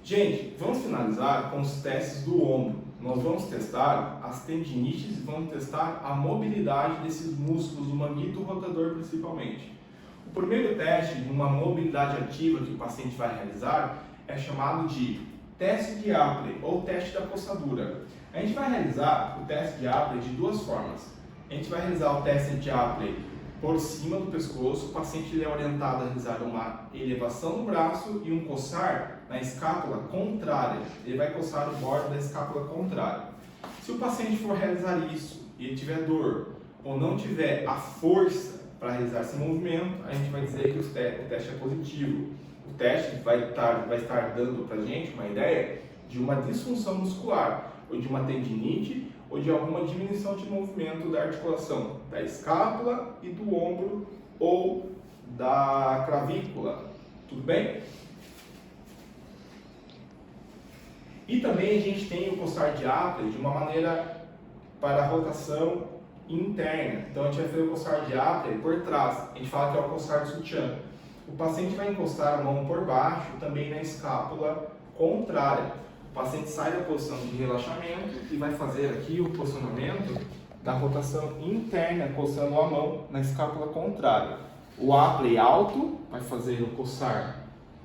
Gente, vamos finalizar com os testes do ombro. Nós vamos testar as tendinites e vamos testar a mobilidade desses músculos do manguito rotador principalmente. O primeiro teste de uma mobilidade ativa que o paciente vai realizar é chamado de teste de Apley ou teste da coçadura. A gente vai realizar o teste de Apley de duas formas. A gente vai realizar o teste de Apley por cima do pescoço. O paciente é orientado a realizar uma elevação do braço e um coçar na escápula contrária. Ele vai coçar o bordo da escápula contrária. Se o paciente for realizar isso e ele tiver dor ou não tiver a força para realizar esse movimento, a gente vai dizer que o teste é positivo. O teste vai estar dando para a gente uma ideia de uma disfunção muscular, ou de uma tendinite, ou de alguma diminuição de movimento da articulação da escápula e do ombro ou da clavícula. Tudo bem? E também a gente tem o coçar de Apley de uma maneira para a rotação interna. Então a gente vai fazer o coçar de Apley por trás. A gente fala que é o coçar de sutiã. O paciente vai encostar a mão por baixo, também na escápula contrária. O paciente sai da posição de relaxamento e vai fazer aqui o posicionamento da rotação interna, coçando a mão na escápula contrária. O Apley alto vai fazer o coçar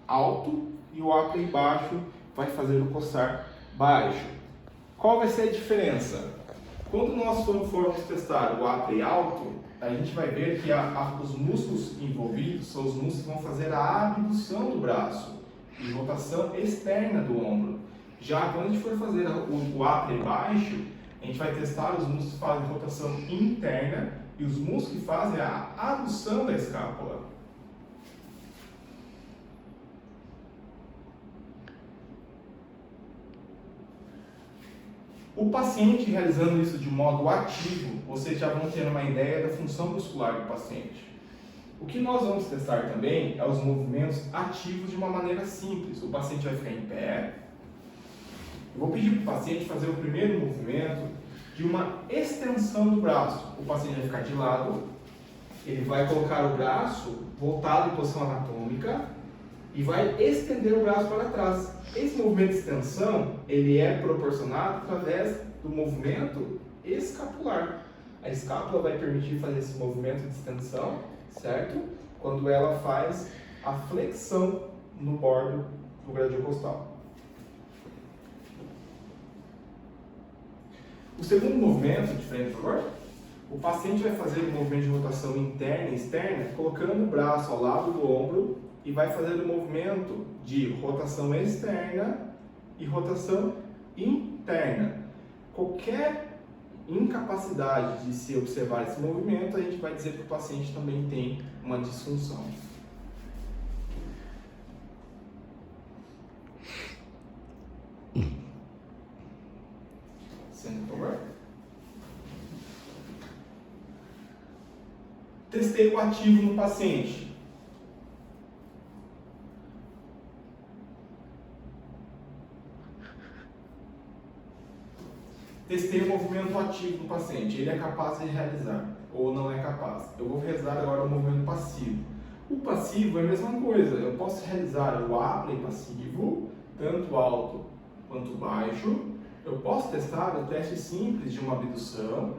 alto e o Apley baixo vai fazer o coçar baixo. Qual vai ser a diferença? Quando nós formos testar o Apley alto, a gente vai ver que os músculos envolvidos são os músculos que vão fazer a abdução do braço e rotação externa do ombro. Já quando a gente for fazer o Apley baixo, a gente vai testar os músculos que fazem rotação interna e os músculos que fazem a adução da escápula. O paciente realizando isso de modo ativo, vocês já vão ter uma ideia da função muscular do paciente. O que nós vamos testar também é os movimentos ativos de uma maneira simples. O paciente vai ficar em pé. Eu vou pedir para o paciente fazer o primeiro movimento de uma extensão do braço. O paciente vai ficar de lado, ele vai colocar o braço voltado em posição anatômica e vai estender o braço para trás. Esse movimento de extensão, ele é proporcionado através do movimento escapular. A escápula vai permitir fazer esse movimento de extensão, certo? Quando ela faz a flexão no bordo do gradil costal. O segundo movimento, de frente, por favor. O paciente vai fazer o movimento de rotação interna e externa, colocando o braço ao lado do ombro e vai fazer o movimento de rotação externa e rotação interna. Qualquer incapacidade de se observar esse movimento, a gente vai dizer que o paciente também tem uma disfunção. Senta, por favor. Testei o ativo no paciente. Testei o movimento ativo do paciente. Ele é capaz de realizar ou não é capaz. Eu vou realizar agora o movimento passivo. O passivo é a mesma coisa. Eu posso realizar o Apley passivo, tanto alto quanto baixo. Eu posso testar o teste simples de uma abdução.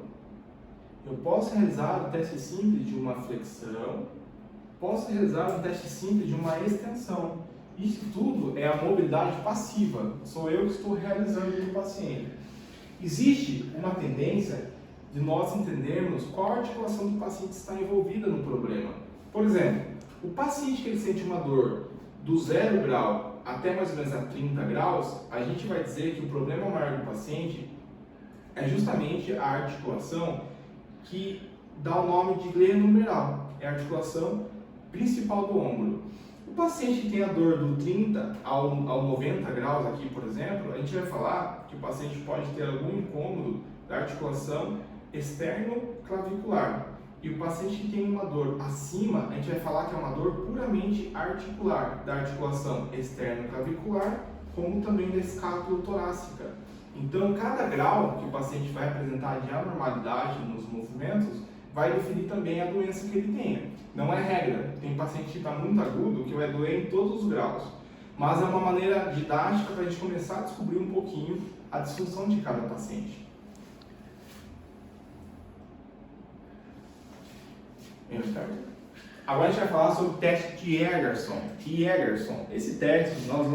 Eu posso realizar o teste simples de uma flexão. Posso realizar um teste simples de uma extensão. Isso tudo é a mobilidade passiva. Sou eu que estou realizando no paciente. Existe uma tendência de nós entendermos qual articulação do paciente está envolvida no problema. Por exemplo, o paciente que ele sente uma dor do 0 grau até mais ou menos a 30 graus, a gente vai dizer que o problema maior do paciente é justamente a articulação que dá o nome de glenohumeral. É a articulação principal do ombro. O paciente que tem a dor do 30 ao 90 graus aqui, por exemplo, a gente vai falar que o paciente pode ter algum incômodo da articulação externo-clavicular. E o paciente que tem uma dor acima, a gente vai falar que é uma dor puramente articular, da articulação externo-clavicular, como também da escápula torácica. Então, cada grau que o paciente vai apresentar de anormalidade nos movimentos vai definir também a doença que ele tenha. Não é regra. Tem paciente que está muito agudo que vai doer em todos os graus. mas é uma maneira didática para a gente começar a descobrir um pouquinho a disfunção de cada paciente. Agora a gente vai falar sobre o teste de Egerson. Esse teste nós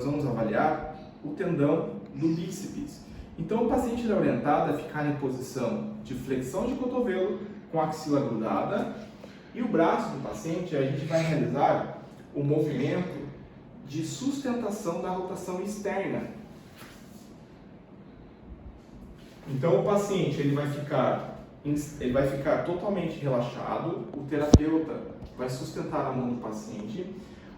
vamos avaliar o tendão do bíceps. Então o paciente é orientado a ficar em posição de flexão de cotovelo com a axila grudada e o braço do paciente a gente vai realizar o movimento de sustentação da rotação externa. Então o paciente ele vai ficar totalmente relaxado, o terapeuta vai sustentar a mão do paciente,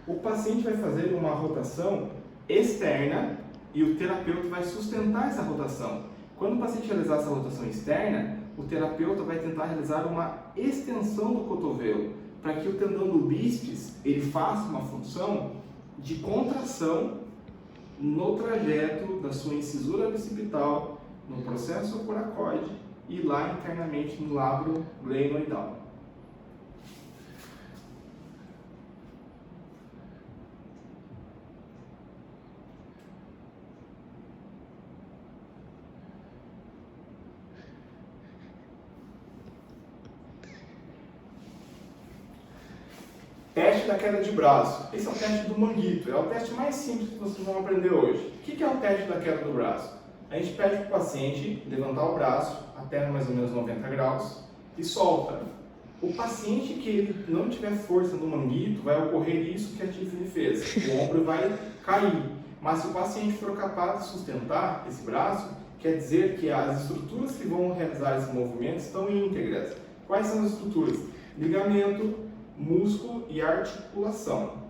o paciente vai fazer uma rotação externa e o terapeuta vai sustentar essa rotação. Quando o paciente realizar essa rotação externa, o terapeuta vai tentar realizar uma extensão do cotovelo, para que o tendão do bíceps ele faça uma função de contração no trajeto da sua incisura bicipital, no processo coracoide e lá internamente no lábio glenoidal. Teste da queda de braço. Esse é o teste do manguito. É o teste mais simples que vocês vão aprender hoje. O que é o teste da queda do braço? A gente pede para o paciente levantar o braço até mais ou menos 90 graus e solta. O paciente que ele não tiver força no manguito, vai ocorrer isso que a Tiffany fez. O ombro vai cair. Mas se o paciente for capaz de sustentar esse braço, quer dizer que as estruturas que vão realizar esse movimento estão íntegras. Quais são as estruturas? Ligamento, músculo e articulação.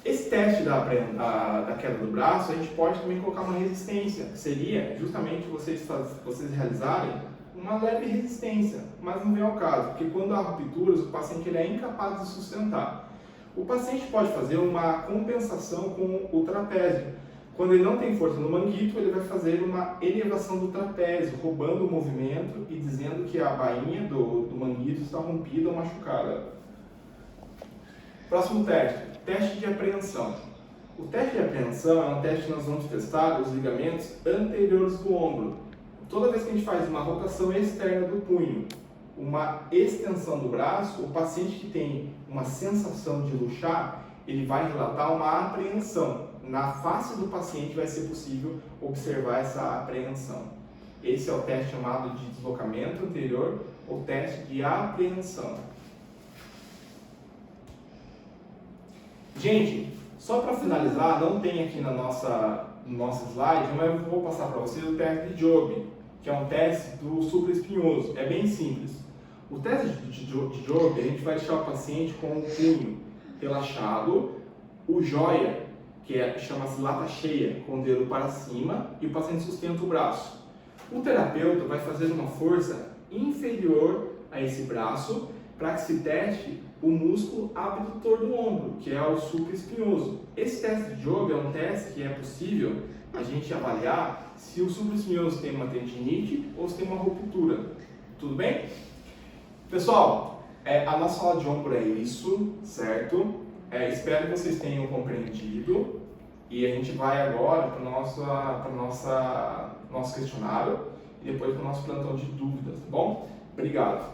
Esse teste da queda do braço, a gente pode também colocar uma resistência, que seria justamente vocês realizarem uma leve resistência, mas não vem ao caso, porque quando há rupturas, o paciente ele é incapaz de sustentar. O paciente pode fazer uma compensação com o trapézio. Quando ele não tem força no manguito, ele vai fazer uma elevação do trapézio, roubando o movimento e dizendo que a bainha do manguito está rompida ou machucada. Próximo teste. Teste de apreensão. O teste de apreensão é um teste que nós vamos testar os ligamentos anteriores do ombro. Toda vez que a gente faz uma rotação externa do punho, uma extensão do braço, o paciente que tem uma sensação de luxar, ele vai relatar uma apreensão. Na face do paciente vai ser possível observar essa apreensão. Esse é o teste chamado de deslocamento anterior ou teste de apreensão. Gente, só para finalizar, não tem aqui no nosso slide, mas eu vou passar para vocês o teste de Job, que é um teste do supraespinhoso. É bem simples. O teste de Job, a gente vai deixar o paciente com o punho relaxado, o joia, que chama-se lata cheia, com o dedo para cima, e o paciente sustenta o braço. O terapeuta vai fazer uma força inferior a esse braço para que se teste o músculo abdutor do ombro, que é o supraespinhoso. Esse teste de Job é um teste que é possível a gente avaliar se o supraespinhoso tem uma tendinite ou se tem uma ruptura. Tudo bem? Pessoal, a nossa aula de ombro é isso, certo? Espero que vocês tenham compreendido e a gente vai agora para o nosso questionário e depois para o nosso plantão de dúvidas, tá bom? Obrigado!